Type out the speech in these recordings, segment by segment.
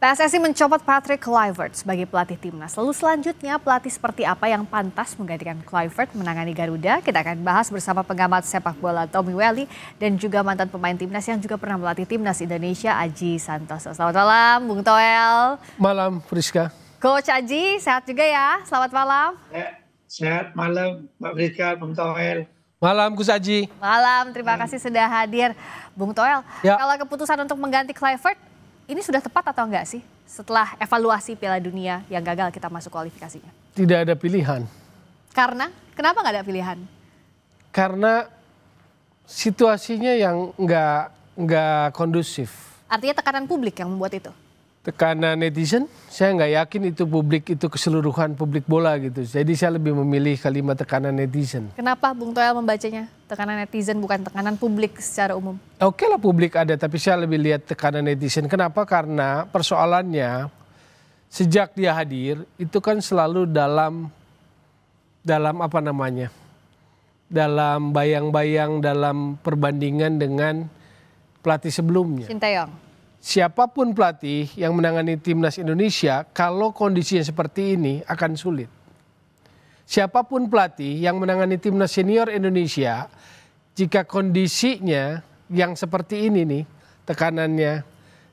PSSI mencopot Patrick Kluivert sebagai pelatih timnas. Lalu selanjutnya pelatih seperti apa yang pantas menggantikan Kluivert menangani Garuda? Kita akan bahas bersama pengamat sepak bola Tommy Welly dan juga mantan pemain timnas yang juga pernah melatih timnas Indonesia, Aji Santoso. Selamat malam, Bung Toel. Malam, Friska. Coach Aji, sehat juga ya? Selamat malam. Sehat malam, Mbak Friska, Bung Toel. Malam, Gus Aji. Malam, terima kasih sudah hadir. Bung Toel, kalau keputusan untuk mengganti Kluivert, ini sudah tepat atau enggak sih setelah evaluasi Piala Dunia yang gagal kita masuk kualifikasinya? Tidak ada pilihan. Karena? Kenapa nggak ada pilihan? Karena situasinya yang nggak kondusif. Artinya tekanan publik yang membuat itu? Tekanan netizen, saya nggak yakin itu publik itu keseluruhan publik bola gitu. Jadi saya lebih memilih kalimat tekanan netizen. Kenapa Bung Toel membacanya tekanan netizen bukan tekanan publik secara umum? Oke lah publik ada, tapi saya lebih lihat tekanan netizen. Kenapa? Karena persoalannya sejak dia hadir itu kan selalu dalam apa namanya? Dalam bayang-bayang, dalam perbandingan dengan pelatih sebelumnya. Sinteyong. Siapapun pelatih yang menangani timnas Indonesia, kalau kondisinya seperti ini akan sulit. Siapapun pelatih yang menangani timnas senior Indonesia, jika kondisinya yang seperti ini nih, tekanannya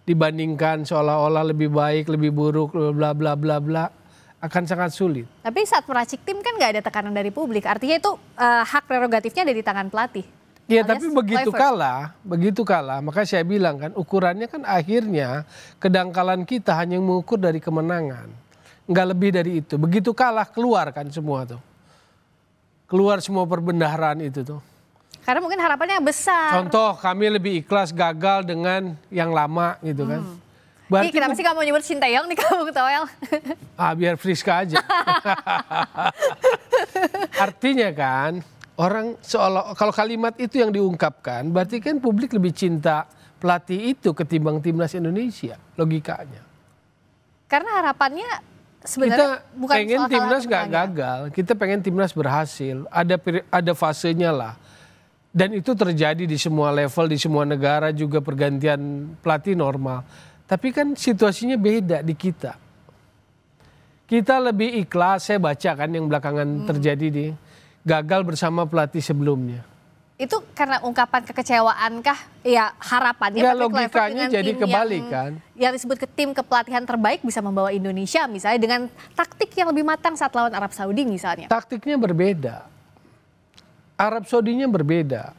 dibandingkan seolah-olah lebih baik, lebih buruk, bla bla bla bla, akan sangat sulit. Tapi saat meracik tim kan nggak ada tekanan dari publik, artinya itu hak prerogatifnya ada di tangan pelatih. Ya tapi begitu kalah, maka saya bilang kan ukurannya kan akhirnya kedangkalan kita hanya mengukur dari kemenangan. Nggak lebih dari itu. Begitu kalah keluar kan semua tuh. Keluar semua perbendaharaan itu tuh. Karena mungkin harapannya besar. Contoh kami lebih ikhlas gagal dengan yang lama gitu kan. Berarti kenapa sih kamu nyebut Sinteyong nih kamu Toel? Biar Friska aja. Artinya kan. Orang seolah kalau kalimat itu yang diungkapkan berarti kan publik lebih cinta pelatih itu ketimbang timnas Indonesia logikanya. Karena harapannya sebenarnya kita bukan pengen soal timnas nggak gagal, kita pengen timnas berhasil, ada fasenya lah. Dan itu terjadi di semua level, di semua negara juga pergantian pelatih normal. Tapi kan situasinya beda di kita. Kita lebih ikhlas, saya baca kan yang belakangan terjadi di gagal bersama pelatih sebelumnya. Itu karena ungkapan kekecewaan kah? Ya harapannya Patrick logikanya jadi kebalik kan. Yang disebut ke tim kepelatihan terbaik bisa membawa Indonesia misalnya dengan taktik yang lebih matang saat lawan Arab Saudi misalnya. Taktiknya berbeda. Arab Saudinya berbeda.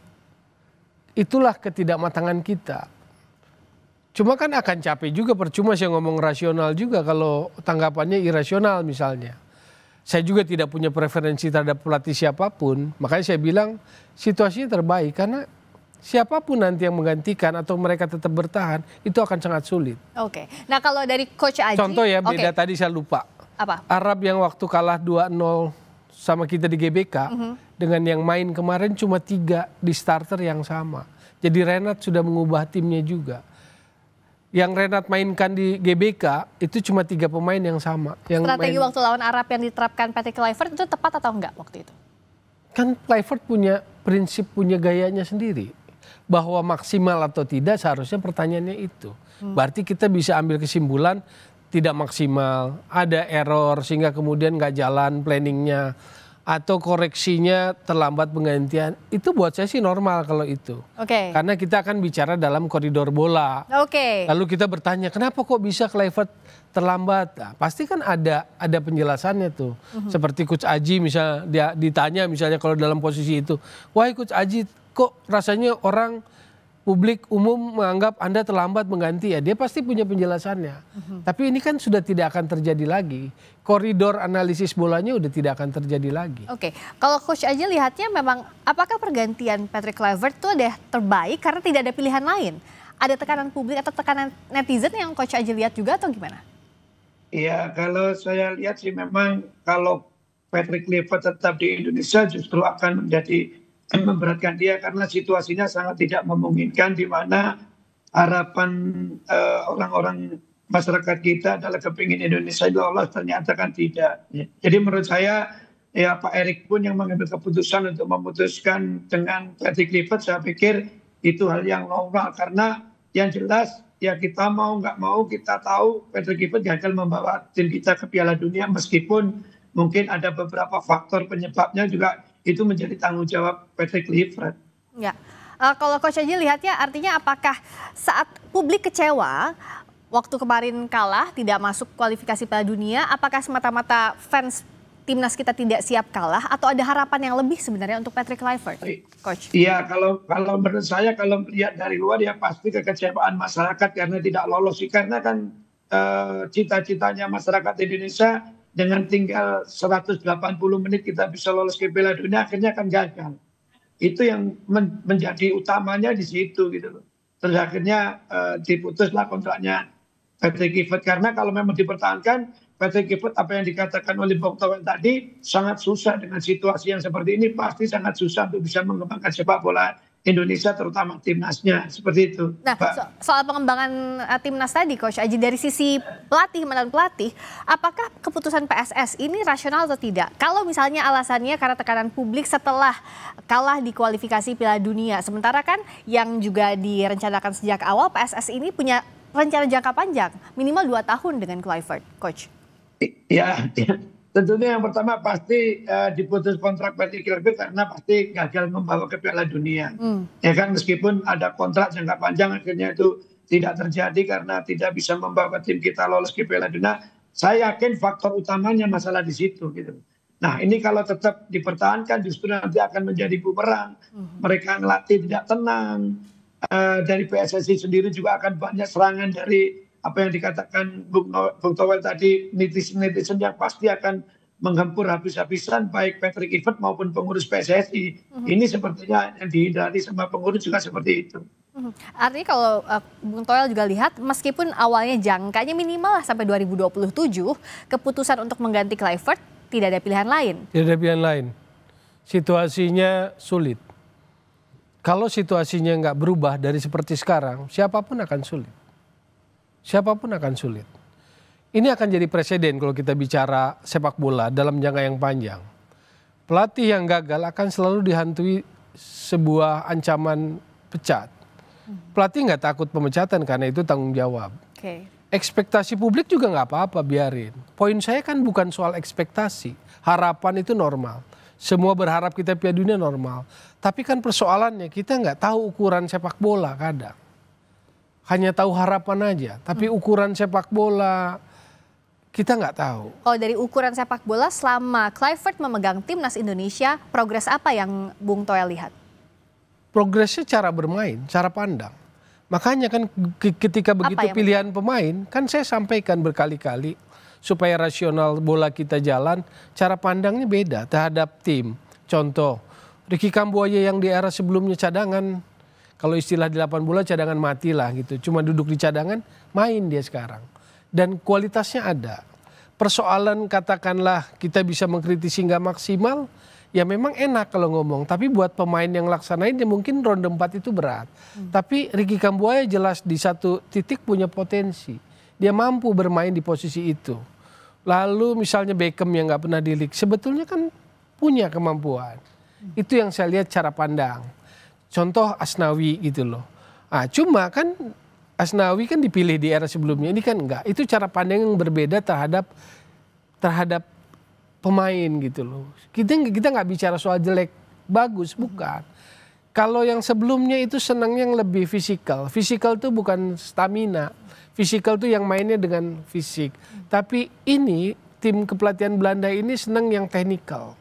Itulah ketidakmatangan kita. Cuma kan akan capek juga, percuma saya ngomong rasional juga kalau tanggapannya irasional misalnya. Saya juga tidak punya preferensi terhadap pelatih siapapun. Makanya saya bilang situasinya terbaik. Karena siapapun nanti yang menggantikan atau mereka tetap bertahan, itu akan sangat sulit. Oke. Nah kalau dari Coach Aji. Contoh ya, beda tadi saya lupa. Apa? Arab yang waktu kalah 2-0 sama kita di GBK. Dengan yang main kemarin cuma 3 di starter yang sama. Jadi Renat sudah mengubah timnya juga. Yang Renat mainkan di GBK itu cuma 3 pemain yang sama. Yang strategi waktu lawan Arab yang diterapkan Patrick Kluivert itu tepat atau enggak waktu itu? Kan Kluivert punya prinsip, punya gayanya sendiri. Bahwa maksimal atau tidak seharusnya pertanyaannya itu. Berarti kita bisa ambil kesimpulan tidak maksimal, ada error sehingga kemudian nggak jalan planningnya. Atau koreksinya terlambat penggantian, itu buat saya sih normal kalau itu. Karena kita akan bicara dalam koridor bola. Lalu kita bertanya, kenapa kok bisa Kluivert terlambat? Nah, pasti kan ada penjelasannya tuh. Seperti Coach Aji misalnya, dia ditanya misalnya kalau dalam posisi itu, wah Coach Aji kok rasanya orang publik umum menganggap Anda terlambat mengganti, ya dia pasti punya penjelasannya. Tapi ini kan sudah tidak akan terjadi lagi. Koridor analisis bolanya udah tidak akan terjadi lagi. Kalau Coach aja lihatnya memang apakah pergantian Patrick Kluivert itu ada terbaik karena tidak ada pilihan lain? Ada tekanan publik atau tekanan netizen yang Coach aja lihat juga atau gimana? Iya, kalau saya lihat sih memang kalau Patrick Kluivert tetap di Indonesia justru akan memberatkan dia karena situasinya sangat tidak memungkinkan di mana harapan orang-orang masyarakat kita adalah kepingin Indonesia lolos, ternyata kan tidak. Jadi menurut saya ya Pak Erick pun yang mengambil keputusan untuk memutuskan dengan Patrick Kluivert, saya pikir itu hal yang normal karena yang jelas ya kita mau nggak mau kita tahu Patrick Kluivert gagal membawa tim kita ke Piala Dunia meskipun mungkin ada beberapa faktor penyebabnya juga itu menjadi tanggung jawab Patrick Kluivert. Ya, kalau Coach Aji lihatnya artinya apakah saat publik kecewa waktu kemarin kalah tidak masuk kualifikasi Piala Dunia, apakah semata-mata fans timnas kita tidak siap kalah atau ada harapan yang lebih sebenarnya untuk Patrick Kluivert, Coach? Iya, kalau menurut saya kalau melihat dari luar ya pasti kekecewaan masyarakat karena tidak lolos. Karena kan cita-citanya masyarakat Indonesia dengan tinggal 180 menit kita bisa lolos ke Piala Dunia akhirnya kan gagal. Itu yang menjadi utamanya di situ gitu loh. Terus akhirnya diputuslah kontraknya Patrick Kluivert karena kalau memang dipertahankan Patrick Kluivert apa yang dikatakan oleh Bung Toel tadi sangat susah dengan situasi yang seperti ini pasti sangat susah untuk bisa mengembangkan sepak bola Indonesia terutama timnasnya seperti itu. Nah, soal pengembangan timnas tadi Coach Aji dari sisi pelatih mantan pelatih, apakah keputusan PSS ini rasional atau tidak? Kalau misalnya alasannya karena tekanan publik setelah kalah di kualifikasi Piala Dunia, sementara kan yang juga direncanakan sejak awal PSS ini punya rencana jangka panjang minimal 2 tahun dengan Kluivert, Coach. Ya, tentunya yang pertama pasti diputus kontrak Patrick Kluivert karena pasti gagal membawa ke Piala Dunia. Ya kan meskipun ada kontrak jangka panjang akhirnya itu tidak terjadi karena tidak bisa membawa tim kita lolos ke Piala Dunia. Saya yakin faktor utamanya masalah di situ gitu. Nah ini kalau tetap dipertahankan justru nanti akan menjadi bumerang. Mereka ngelatih tidak tenang. Dari PSSI sendiri juga akan banyak serangan dari apa yang dikatakan Bung Toel tadi, netizen yang pasti akan menggempur habis-habisan baik Patrick Kluivert maupun pengurus PSSI. Ini sepertinya yang dihindari sama pengurus juga seperti itu. Artinya kalau Bung Toel juga lihat meskipun awalnya jangkanya minimal sampai 2027, keputusan untuk mengganti Kluivert tidak ada pilihan lain. Tidak ada pilihan lain. Situasinya sulit. Kalau situasinya nggak berubah dari seperti sekarang, siapapun akan sulit. Siapapun akan sulit. Ini akan jadi presiden kalau kita bicara sepak bola dalam jangka yang panjang. Pelatih yang gagal akan selalu dihantui sebuah ancaman pecat. Pelatih nggak takut pemecatan karena itu tanggung jawab. Ekspektasi publik juga nggak apa-apa, biarin. Poin saya kan bukan soal ekspektasi. Harapan itu normal. Semua berharap kita Piala Dunia normal. Tapi kan persoalannya kita nggak tahu ukuran sepak bola kadang. Hanya tahu harapan aja. Tapi ukuran sepak bola kita nggak tahu. Kalau dari ukuran sepak bola selama Kluivert memegang timnas Indonesia, progres apa yang Bung Toel lihat? Progresnya cara bermain, cara pandang. Makanya kan ketika begitu pilihan pemain, kan saya sampaikan berkali-kali supaya rasional bola kita jalan, cara pandangnya beda terhadap tim. Contoh, Ricky Kambuaya yang di era sebelumnya cadangan, kalau istilah di 8 bola cadangan mati lah gitu. Cuma duduk di cadangan, main dia sekarang. Dan kualitasnya ada. Persoalan katakanlah kita bisa mengkritisi nggak maksimal, ya memang enak kalau ngomong. Tapi buat pemain yang laksanain ya mungkin ronde 4 itu berat. Tapi Ricky Kambuaya jelas di satu titik punya potensi. Dia mampu bermain di posisi itu. Lalu misalnya Beckham yang nggak pernah di league, sebetulnya kan punya kemampuan. Itu yang saya lihat cara pandang. Contoh Asnawi gitu loh. Cuma kan Asnawi kan dipilih di era sebelumnya, ini kan enggak. Itu cara pandang yang berbeda terhadap pemain gitu loh. Kita nggak bicara soal jelek, bagus, bukan. Kalau yang sebelumnya itu senang yang lebih fisikal. Fisikal tuh bukan stamina. Fisikal tuh yang mainnya dengan fisik. Tapi ini tim kepelatihan Belanda ini senang yang teknikal.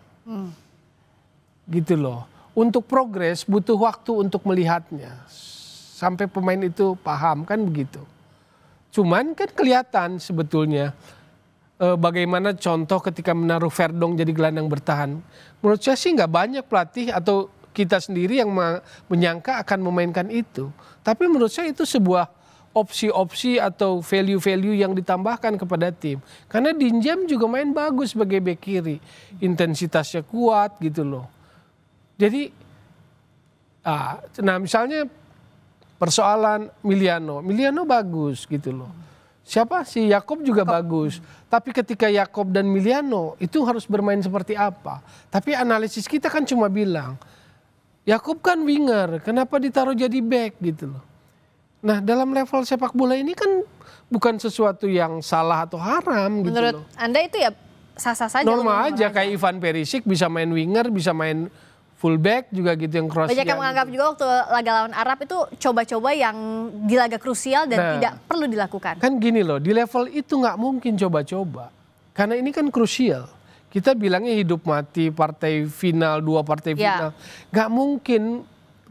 Gitu loh. Untuk progres butuh waktu untuk melihatnya. Sampai pemain itu paham kan begitu. Cuman kan kelihatan sebetulnya bagaimana contoh ketika menaruh Verdong jadi gelandang bertahan. Menurut saya sih nggak banyak pelatih atau kita sendiri yang menyangka akan memainkan itu. Tapi menurut saya itu sebuah opsi-opsi atau value-value yang ditambahkan kepada tim. Karena Dinjam juga main bagus sebagai bek kiri. Intensitasnya kuat gitu loh. Jadi, nah misalnya persoalan Miliano bagus gitu loh. Siapa si Yakob juga bagus. Tapi ketika Yakob dan Miliano itu harus bermain seperti apa? Tapi analisis kita kan cuma bilang, Yakob kan winger, kenapa ditaruh jadi back gitu loh. Nah, dalam level sepak bola ini kan bukan sesuatu yang salah atau haram gitu Menurut loh. Anda itu ya sah-sah saja? Normal aja, kayak Ivan Perisic bisa main winger, bisa main fullback juga gitu yang cross. Banyak yang menganggap juga waktu laga lawan Arab itu coba-coba yang di laga krusial dan tidak perlu dilakukan. Kan gini loh, di level itu nggak mungkin coba-coba. Karena ini kan krusial. Kita bilangnya hidup mati, partai final, 2 partai final. Nggak mungkin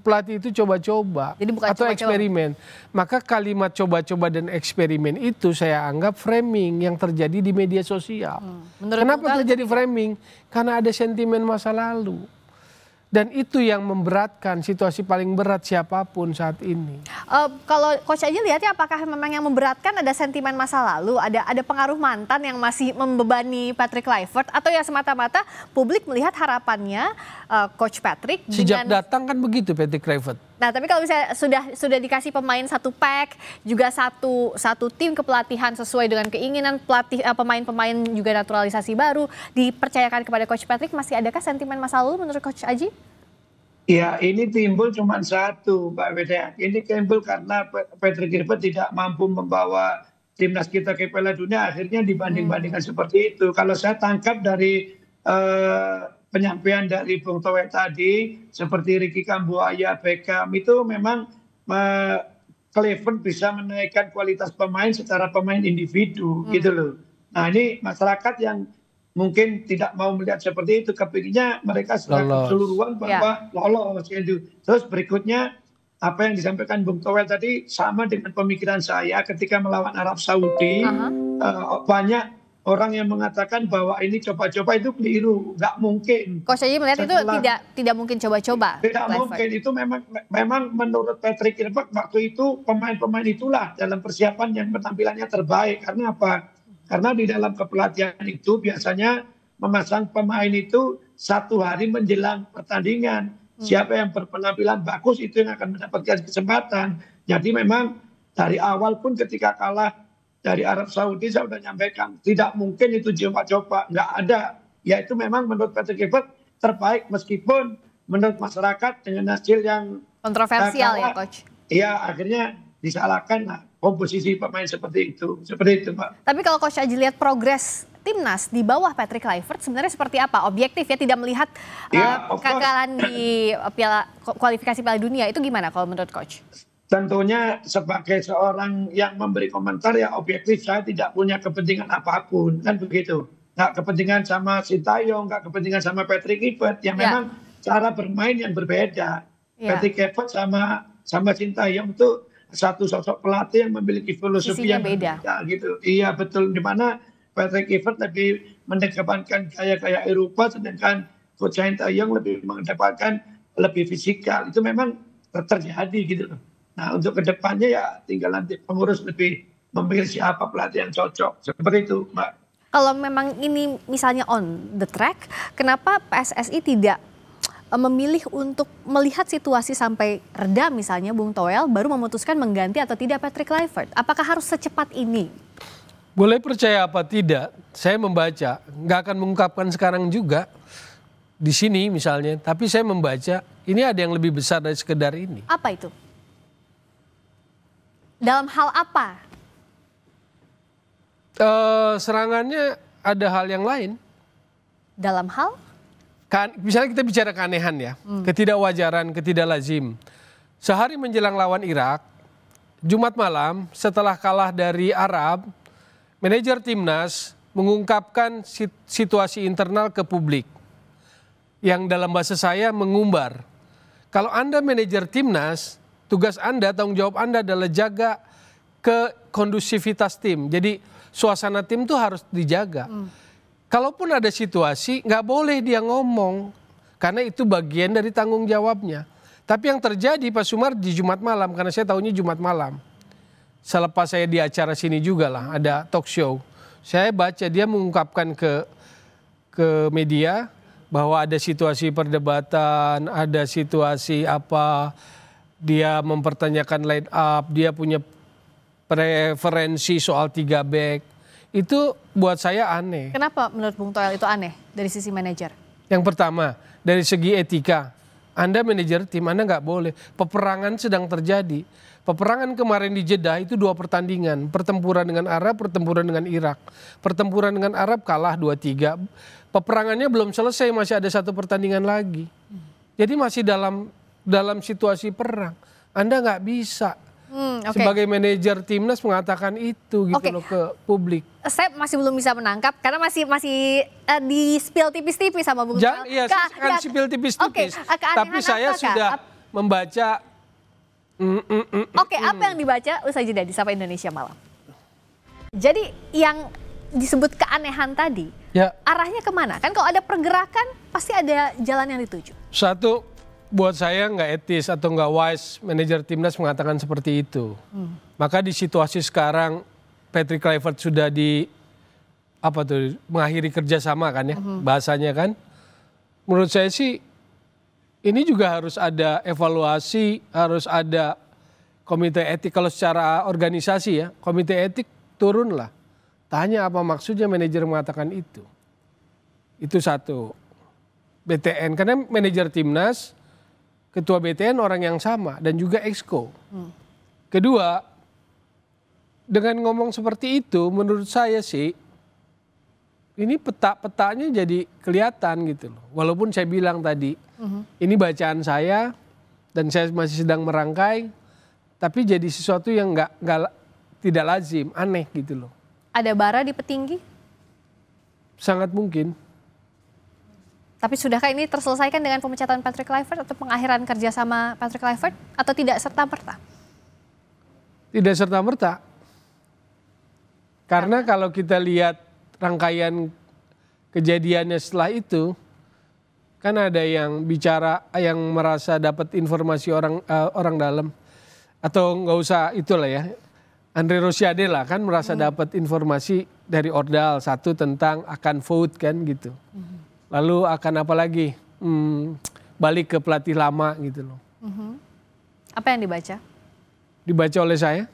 pelatih itu coba-coba atau eksperimen. Maka kalimat coba-coba dan eksperimen itu saya anggap framing yang terjadi di media sosial. Kenapa terjadi framing? Karena ada sentimen masa lalu. Dan itu yang memberatkan, situasi paling berat siapapun saat ini. Kalau Coach Aji lihatnya apakah memang yang memberatkan ada sentimen masa lalu, ada pengaruh mantan yang masih membebani Patrick Kluivert, atau ya semata-mata publik melihat harapannya Coach Patrick sejak datang kan begitu Patrick Kluivert. Nah, tapi kalau misalnya sudah dikasih pemain satu pack, juga satu tim kepelatihan sesuai dengan keinginan pelatih, pemain-pemain juga naturalisasi baru dipercayakan kepada Coach Patrick, masih adakah sentimen masa lalu menurut Coach Aji? Ya, ini timbul cuma satu, Mbak Weda. Ini timbul karena Patrick Kluivert tidak mampu membawa timnas kita ke Piala Dunia, akhirnya dibanding-bandingkan seperti itu. Kalau saya tangkap dari penyampaian dari Bung Toel tadi, seperti Ricky Kambuaya, Beckham, itu memang Kluivert bisa menaikkan kualitas pemain secara pemain individu, gitu loh. Nah, ini masyarakat yang mungkin tidak mau melihat seperti itu, kepinginnya mereka secara keseluruhan bahwa lolos gitu. Terus berikutnya apa yang disampaikan Bung Toel tadi sama dengan pemikiran saya ketika melawan Arab Saudi. Banyak orang yang mengatakan bahwa ini coba-coba, itu keliru, nggak mungkin. Coach Aji melihat itu tidak mungkin coba-coba. Tidak mungkin, itu memang menurut Patrick Kluivert waktu itu pemain-pemain itulah dalam persiapan yang penampilannya terbaik. Karena apa? Karena di dalam kepelatihan itu biasanya memasang pemain itu 1 hari menjelang pertandingan. Siapa yang berpenampilan bagus itu yang akan mendapatkan kesempatan. Jadi memang dari awal pun ketika kalah dari Arab Saudi saya sudah nyampaikan, tidak mungkin itu coba-coba, nggak ada. Ya itu memang menurut Patrick Kluivert terbaik, meskipun menurut masyarakat dengan hasil yang kontroversial ya Coach. Iya, akhirnya disalahkan komposisi pemain seperti itu Pak. Tapi kalau Coach Aji lihat progres timnas di bawah Patrick Kluivert sebenarnya seperti apa? Objektif ya, tidak melihat kekalahan di kualifikasi Piala Dunia, itu gimana kalau menurut Coach? Tentunya sebagai seorang yang memberi komentar ya objektif, saya tidak punya kepentingan apapun, kan begitu. Nggak kepentingan sama Sintayong, nggak kepentingan sama Patrick Kluivert, yang memang cara bermain yang berbeda. Patrick Kluivert sama Sintayong itu satu sosok pelatih yang memiliki filosofi yang beda gitu. Iya betul, di mana Patrick Kluivert lebih mengedepankan gaya-gaya Eropa, sedangkan Coach Sintayong lebih mengedepankan lebih fisikal. Itu memang terjadi gitu loh. Nah, untuk kedepannya ya tinggal nanti pengurus lebih memilih siapa pelatih yang cocok. Seperti itu, Mbak. Kalau memang ini misalnya on the track, kenapa PSSI tidak memilih untuk melihat situasi sampai reda, misalnya Bung Toel baru memutuskan mengganti atau tidak Patrick Kluivert? Apakah harus secepat ini? Boleh percaya apa tidak, saya membaca, nggak akan mengungkapkan sekarang juga di sini misalnya, tapi saya membaca ini ada yang lebih besar dari sekedar ini. Apa itu? Dalam hal apa? Serangannya ada hal yang lain. Dalam hal? Misalnya kita bicara keanehan ya, ketidakwajaran, ketidaklazim. Sehari menjelang lawan Irak, Jumat malam setelah kalah dari Arab, manajer timnas mengungkapkan situasi internal ke publik. Yang dalam bahasa saya mengumbar. Kalau Anda manajer timnas, tugas Anda, tanggung jawab Anda adalah jaga kekondusivitas tim. Jadi suasana tim itu harus dijaga. Kalaupun ada situasi, nggak boleh dia ngomong. Karena itu bagian dari tanggung jawabnya. Tapi yang terjadi Pak Sumar di Jumat malam, karena saya tahunya Jumat malam. Selepas saya di acara sini juga lah, ada talk show. Saya baca dia mengungkapkan ke media bahwa ada situasi perdebatan, ada situasi apa, dia mempertanyakan line up, dia punya preferensi soal 3 back. Itu buat saya aneh. Kenapa menurut Bung Toel itu aneh dari sisi manajer? Yang pertama, dari segi etika, Anda manajer tim, Anda nggak boleh. Peperangan sedang terjadi. Peperangan kemarin di Jeddah itu 2 pertandingan, pertempuran dengan Arab, pertempuran dengan Irak. Pertempuran dengan Arab kalah 2-3. Peperangannya belum selesai, masih ada 1 pertandingan lagi. Jadi masih dalam situasi perang. Anda nggak bisa sebagai manajer timnas mengatakan itu gitu loh ke publik. Saya masih belum bisa menangkap karena masih di spill tipis-tipis sama Bung Noel. Iya, kan spill tipis-tipis. Tapi saya sudah membaca. Apa yang dibaca usai jeda di Sapa Indonesia Malam. Jadi yang disebut keanehan tadi, arahnya kemana? Kan kalau ada pergerakan pasti ada jalan yang dituju. Satu, buat saya nggak etis atau nggak wise manajer timnas mengatakan seperti itu. Maka di situasi sekarang Patrick Kluivert sudah mengakhiri kerjasama kan ya, bahasanya kan. Menurut saya sih ini juga harus ada evaluasi, harus ada komite etik. Kalau secara organisasi ya, komite etik turunlah. Tanya apa maksudnya manajer mengatakan itu. Itu satu. BTN, karena manajer timnas, ketua BTN orang yang sama dan juga exco. Kedua, dengan ngomong seperti itu menurut saya sih ini petanya jadi kelihatan gitu loh. Walaupun saya bilang tadi ini bacaan saya dan saya masih sedang merangkai, tapi jadi sesuatu yang tidak lazim, aneh gitu loh. Ada bara di petinggi? Sangat mungkin. Tapi sudahkah ini terselesaikan dengan pemecatan Patrick Kluivert atau pengakhiran kerjasama Patrick Kluivert atau tidak serta-merta? Tidak serta-merta. Karena kalau kita lihat rangkaian kejadiannya setelah itu, kan ada yang bicara, yang merasa dapat informasi orang dalam. Atau nggak usah itulah ya, Andre Rosiade lah kan merasa dapat informasi dari Ordal, satu tentang akan vote kan gitu. Lalu akan apa lagi? Balik ke pelatih lama gitu loh. Apa yang dibaca? Dibaca oleh saya.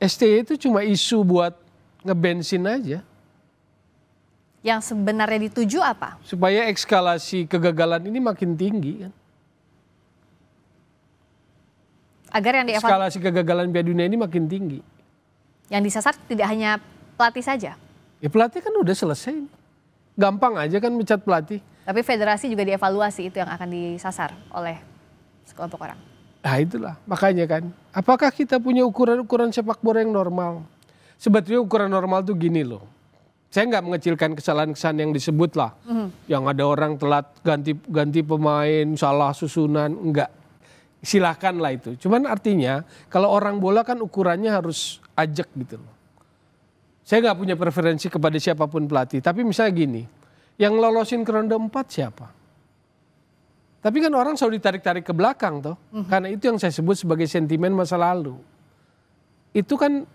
STY itu cuma isu buat ngebensin aja. Yang sebenarnya dituju apa? Supaya eskalasi kegagalan ini makin tinggi kan. Agar yang eskalasi kegagalan Piala Dunia ini makin tinggi. Yang disasar tidak hanya pelatih saja? Ya pelatih kan udah selesai. Gampang aja kan mencat pelatih. Tapi federasi juga dievaluasi, itu yang akan disasar oleh sekelompok orang. Nah itulah, makanya kan. Apakah kita punya ukuran-ukuran sepak bola yang normal? Sebetulnya ukuran normal tuh gini loh. Saya nggak mengecilkan kesalahan-kesalahan yang disebut lah. Yang ada orang telat ganti pemain, salah susunan, enggak. Silahkan lah itu. Cuman artinya kalau orang bola kan ukurannya harus ajak gitu loh. Saya nggak punya preferensi kepada siapapun pelatih. Tapi misalnya gini, yang lolosin ke ronde 4 siapa? Tapi kan orang selalu ditarik-tarik ke belakang toh. Karena itu yang saya sebut sebagai sentimen masa lalu. Itu kan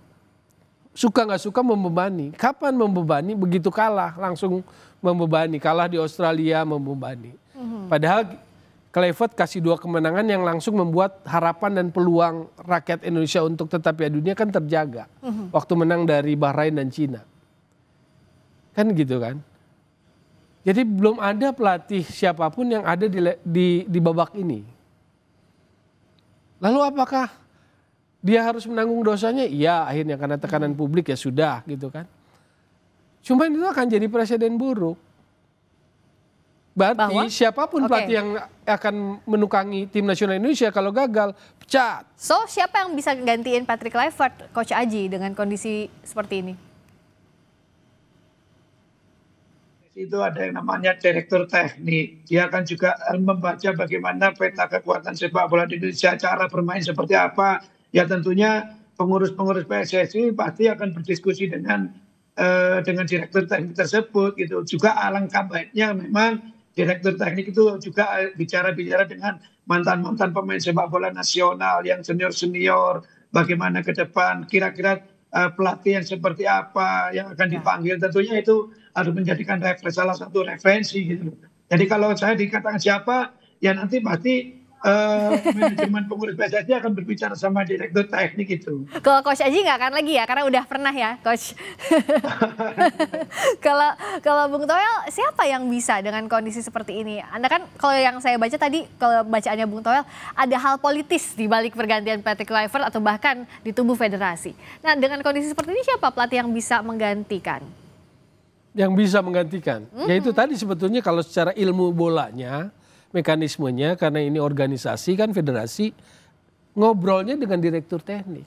suka nggak suka membebani. Kapan membebani? Begitu kalah langsung membebani. Kalah di Australia membebani. Padahal Kluivert kasih 2 kemenangan yang langsung membuat harapan dan peluang rakyat Indonesia untuk tetap Piala Dunia kan terjaga. Waktu menang dari Bahrain dan Cina. Kan gitu kan. Jadi belum ada pelatih siapapun yang ada di babak ini. Lalu apakah dia harus menanggung dosanya? Iya, akhirnya karena tekanan publik ya sudah gitu kan. Cuman itu akan jadi presiden buruk. Berarti siapapun pelatih yang akan menukangi tim nasional Indonesia kalau gagal, pecat. So siapa yang bisa gantiin Patrick Kluivert, Coach Aji dengan kondisi seperti ini? Itu ada yang namanya direktur teknik. Dia akan juga membaca bagaimana peta kekuatan sepak bola di Indonesia, cara bermain seperti apa. Ya tentunya pengurus-pengurus PSSI pasti akan berdiskusi dengan direktur teknik tersebut gitu. Juga alangkah baiknya memang direktur teknik itu juga bicara-bicara dengan mantan-mantan pemain sepak bola nasional yang senior-senior, bagaimana ke depan, kira-kira pelatih yang seperti apa yang akan dipanggil. Tentunya itu harus menjadikan salah satu referensi gitu. Jadi kalau saya dikatakan siapa, ya nanti pasti manajemen pengurus PSSI akan berbicara sama direktur teknik itu. Kalau Coach Aji nggak akan lagi ya, karena udah pernah ya, Coach. Kalau Bung Toel, siapa yang bisa dengan kondisi seperti ini? Anda kan kalau yang saya baca tadi, kalau bacaannya Bung Toel, ada hal politis di balik pergantian Patrick Kluivert atau bahkan di tubuh federasi. Nah, dengan kondisi seperti ini siapa pelatih yang bisa menggantikan? Yang bisa menggantikan, yaitu tadi sebetulnya kalau secara ilmu bolanya, mekanismenya, karena ini organisasi kan federasi, ngobrolnya dengan direktur teknik.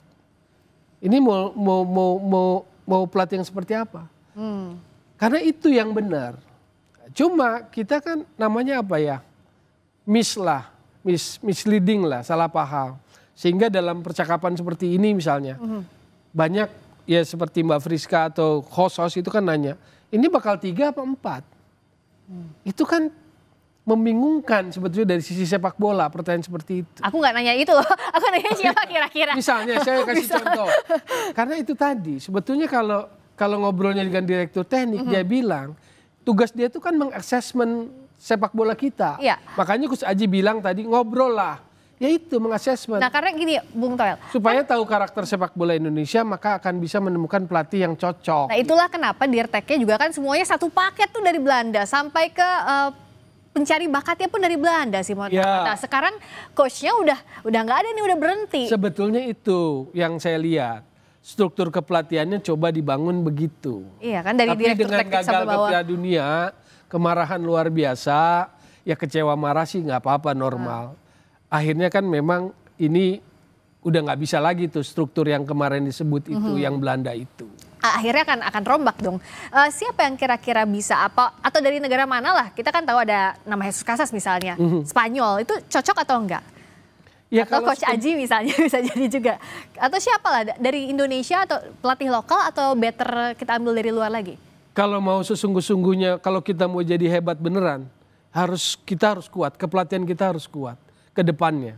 Ini mau pelatih yang seperti apa? Karena itu yang benar. Cuma kita kan namanya apa ya? Misleading lah, salah paham. Sehingga dalam percakapan seperti ini misalnya, banyak ya seperti Mbak Friska atau host itu kan nanya, ini bakal 3 apa 4? Itu kan membingungkan sebetulnya dari sisi sepak bola, pertanyaan seperti itu. Aku nggak nanya itu loh, aku nanya siapa kira-kira. Misalnya saya kasih contoh, karena itu tadi sebetulnya kalau ngobrolnya dengan direktur teknik, dia bilang tugas dia itu kan mengassessment sepak bola kita. Iya. Makanya Coach Aji bilang tadi ngobrol lah, yaitu mengassessment. Nah karena gini Bung Toel. Supaya tahu karakter sepak bola Indonesia, maka akan bisa menemukan pelatih yang cocok. Nah itulah kenapa Dirteknya juga kan semuanya satu paket tuh dari Belanda sampai ke pencari bakatnya pun dari Belanda sih. Ya. Nah sekarang coachnya udah nggak ada nih, udah berhenti. Sebetulnya itu yang saya lihat. Struktur kepelatihannya coba dibangun begitu. Iya kan, dari tapi direktur dengan teknik gagal sampai ke bawah. Piala Dunia, kemarahan luar biasa, ya kecewa marah sih nggak apa-apa, normal. Akhirnya kan memang ini udah nggak bisa lagi tuh struktur yang kemarin disebut itu, yang Belanda itu. Akhirnya akan rombak dong. Siapa yang kira-kira bisa apa, atau dari negara mana lah? Kita kan tahu ada nama Jesus Casas misalnya, Spanyol, itu cocok atau enggak? Ya, Atau Coach Aji misalnya bisa jadi juga. Atau siapa lah, dari Indonesia atau pelatih lokal atau better kita ambil dari luar lagi? Kalau mau sesungguh-sungguhnya, kalau kita mau jadi hebat beneran, kita harus kuat, kepelatihan kita harus kuat ke depannya.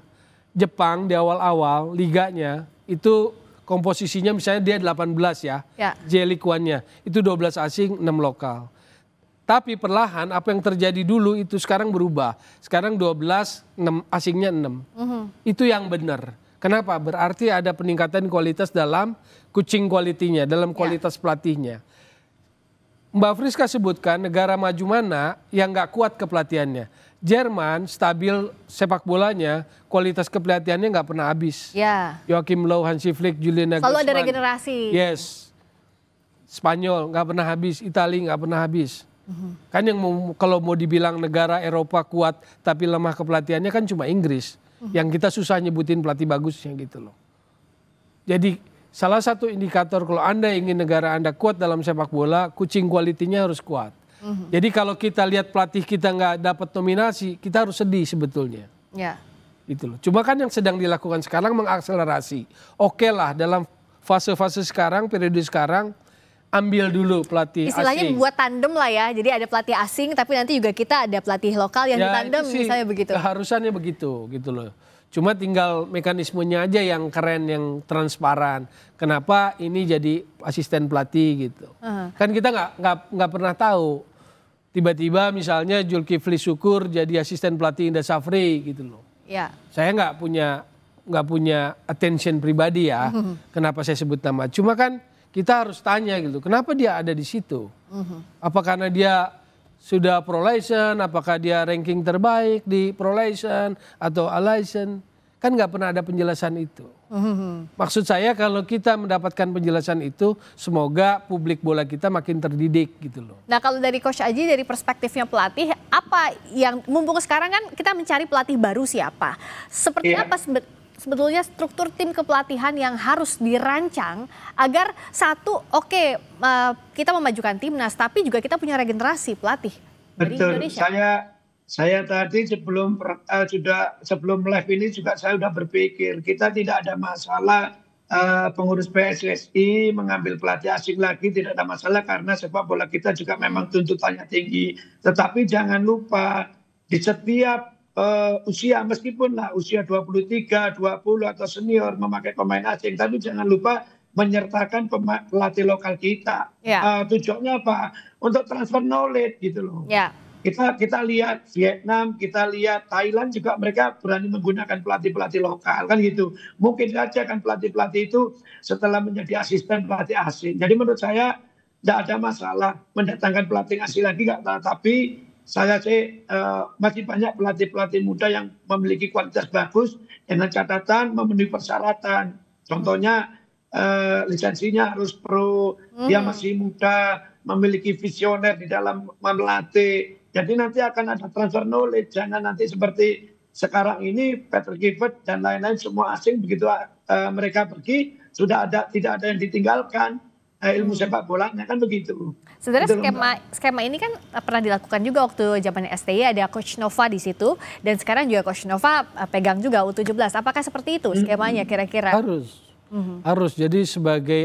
Jepang di awal-awal liganya itu komposisinya misalnya dia 18 ya. J-League One-nya itu 12 asing, 6 lokal. Tapi perlahan apa yang terjadi dulu itu sekarang berubah. Sekarang 12, 6 asingnya 6. Itu yang benar. Kenapa? Berarti ada peningkatan kualitas dalam coaching quality-nya, dalam kualitas pelatihnya. Mbak Friska sebutkan negara maju mana yang nggak kuat kepelatihannya. Jerman stabil sepak bolanya, kualitas kepelatihannya nggak pernah habis. Ya. Joachim Löw, Hansi Flick, Julian Nagelsmann. Selalu ada regenerasi. Yes. Spanyol nggak pernah habis, Italia nggak pernah habis. Kan yang kalau mau dibilang negara Eropa kuat tapi lemah kepelatihannya kan cuma Inggris. Yang kita susah nyebutin pelatih bagusnya gitu loh. Jadi salah satu indikator kalau Anda ingin negara Anda kuat dalam sepak bola, coaching quality-nya harus kuat. Jadi kalau kita lihat pelatih kita nggak dapat nominasi, kita harus sedih sebetulnya. Ya. Gitu loh. Cuma kan yang sedang dilakukan sekarang mengakselerasi. Oke lah, dalam fase-fase sekarang, periode sekarang, ambil dulu pelatih istilahnya asing. Buat tandem lah ya. Jadi ada pelatih asing tapi nanti juga kita ada pelatih lokal yang ditandem misalnya begitu. Keharusannya begitu gitu loh. Cuma tinggal mekanismenya aja yang keren, yang transparan. Kenapa ini jadi asisten pelatih gitu. Kan kita nggak pernah tahu. Tiba-tiba misalnya Zulkifli Syukur jadi asisten pelatih Indra Safri gitu loh. Ya. Saya nggak punya attention pribadi ya. Kenapa saya sebut nama. Cuma kan kita harus tanya gitu, kenapa dia ada di situ? Apa karena dia sudah pro-license, apakah dia ranking terbaik di pro-license atau a-license? Kan nggak pernah ada penjelasan itu. Maksud saya kalau kita mendapatkan penjelasan itu, semoga publik bola kita makin terdidik gitu loh. Nah kalau dari Coach Aji, dari perspektifnya pelatih, apa yang mumpung sekarang kan kita mencari pelatih baru siapa? Seperti apa sebetulnya struktur tim kepelatihan yang harus dirancang agar satu, kita memajukan timnas, tapi juga kita punya regenerasi pelatih dari Indonesia. Saya tadi sebelum live ini juga saya sudah berpikir kita tidak ada masalah pengurus PSSI mengambil pelatih asing lagi, tidak ada masalah karena sepak bola kita juga memang tuntutannya tinggi. Tetapi jangan lupa di setiap usia, meskipun lah usia 23, 20 atau senior memakai pemain asing, tapi jangan lupa menyertakan pelatih lokal kita. Tujuannya apa? Untuk transfer knowledge gitu loh. kita lihat Vietnam, kita lihat Thailand juga mereka berani menggunakan pelatih-pelatih lokal kan gitu. Mungkin saja kan pelatih-pelatih itu setelah menjadi asisten pelatih asing. Jadi menurut saya tidak ada masalah mendatangkan pelatih asing lagi nggak. Tapi saya sih masih banyak pelatih-pelatih muda yang memiliki kualitas bagus dengan catatan memenuhi persyaratan. Contohnya lisensinya harus pro, dia masih muda, memiliki visioner di dalam melatih. Jadi nanti akan ada transfer knowledge, jangan nanti seperti sekarang ini Patrick Kluivert dan lain-lain semua asing begitu mereka pergi sudah tidak ada yang ditinggalkan ilmu sepak bolanya kan begitu. Sebenarnya skema ini kan pernah dilakukan juga waktu zaman STY, ada Coach Nova di situ dan sekarang juga Coach Nova pegang juga U17. Apakah seperti itu skemanya kira-kira? Harus. Jadi sebagai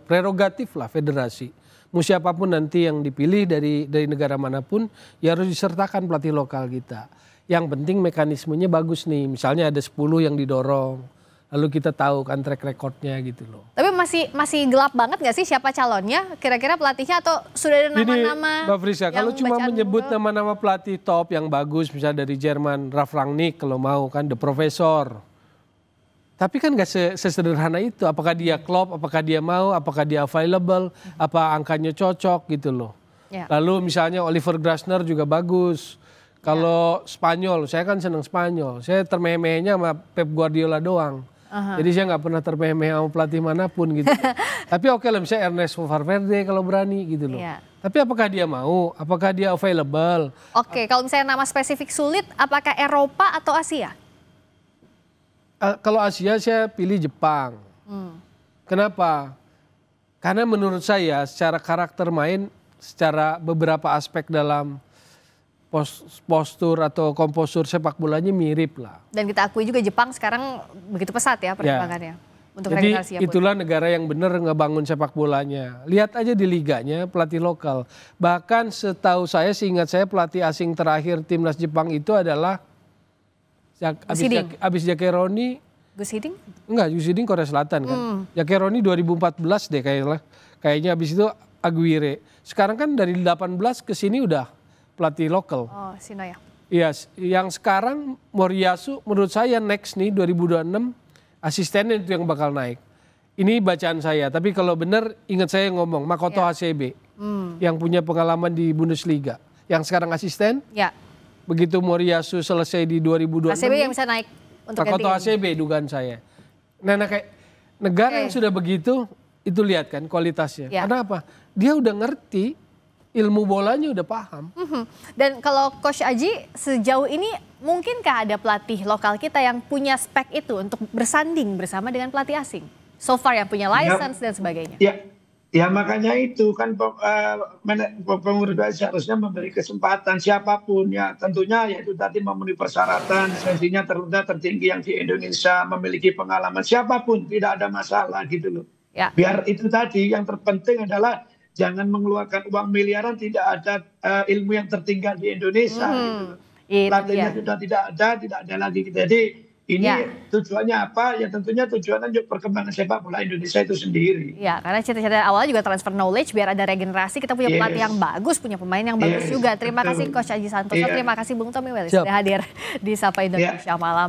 prerogatif lah federasi. Mau siapapun nanti yang dipilih dari negara manapun ya harus disertakan pelatih lokal kita. Yang penting mekanismenya bagus nih. Misalnya ada 10 yang didorong. Lalu kita tahu kan track recordnya gitu loh. Tapi masih gelap banget nggak sih siapa calonnya? Kira-kira pelatihnya atau sudah ada nama-nama? Mbak Frisa, kalau cuma menyebut nama-nama pelatih top yang bagus, misalnya dari Jerman, Ralf Rangnick kalau mau kan, The Professor. Tapi kan nggak sesederhana itu. Apakah dia klop, apakah dia mau, apakah dia available, apa angkanya cocok gitu loh. Ya. Lalu misalnya Oliver Glasner juga bagus. Kalau Spanyol, saya kan senang Spanyol. Saya termeh-mehnya sama Pep Guardiola doang. Jadi saya nggak pernah termeh-meh sama pelatih manapun gitu. Tapi oke lah misalnya Ernesto Valverde kalau berani gitu loh. Ya. Tapi apakah dia mau, apakah dia available? Oke, kalau misalnya nama spesifik sulit, apakah Eropa atau Asia? Kalau Asia saya pilih Jepang. Kenapa? Karena menurut saya secara karakter main, secara beberapa aspek dalam postur atau kompostur sepak bolanya mirip lah. Dan kita akui juga Jepang sekarang begitu pesat ya perkembangannya. Untuk jadi itulah negara yang benar ngebangun sepak bolanya. Lihat aja di liganya pelatih lokal. Bahkan setahu saya, seingat saya pelatih asing terakhir timnas Jepang itu adalah abis Jakeroni. Gus Hiddink? Enggak, Gus Hiddink Korea Selatan kan. Jakeroni 2014 deh kayaknya abis itu Aguirre. Sekarang kan dari 18 ke sini udah pelatih lokal. Oh, Sino ya? Iya, yang sekarang Moriyasu menurut saya next nih 2026 asistennya itu yang bakal naik. Ini bacaan saya, tapi kalau benar ingat saya ngomong Makoto Hasebe yang punya pengalaman di Bundesliga. Yang sekarang asisten. Ya. Begitu Moriyasu selesai di 2026. Hasebe yang bisa naik untuk Makoto Hasebe dugaan saya. Nah kayak negara yang sudah begitu itu lihat kan kualitasnya. Ya. Karena apa? Dia udah ngerti ilmu bolanya, udah paham. Dan kalau Coach Aji sejauh ini mungkinkah ada pelatih lokal kita yang punya spek itu untuk bersanding bersama dengan pelatih asing? So far yang punya license dan sebagainya. Ya makanya itu kan pengurus seharusnya memberi kesempatan siapapun ya, tentunya yaitu tadi memenuhi persyaratan, lisensinya tertinggi yang di Indonesia, memiliki pengalaman, siapapun tidak ada masalah gitu loh. Ya. Biar itu tadi yang terpenting adalah jangan mengeluarkan uang miliaran, tidak ada ilmu yang tertinggal di Indonesia. Gitu. Pelatihnya sudah tidak ada lagi. Jadi ini tujuannya apa? Ya tentunya tujuannya untuk perkembangan sepak bola Indonesia itu sendiri. Ya, karena cita-cita awalnya juga transfer knowledge biar ada regenerasi, kita punya pelatih yang bagus, punya pemain yang bagus juga. Terima kasih Coach Aji Santoso, terima kasih Bung Tommy Welly sudah hadir di Sapa Indonesia Malam.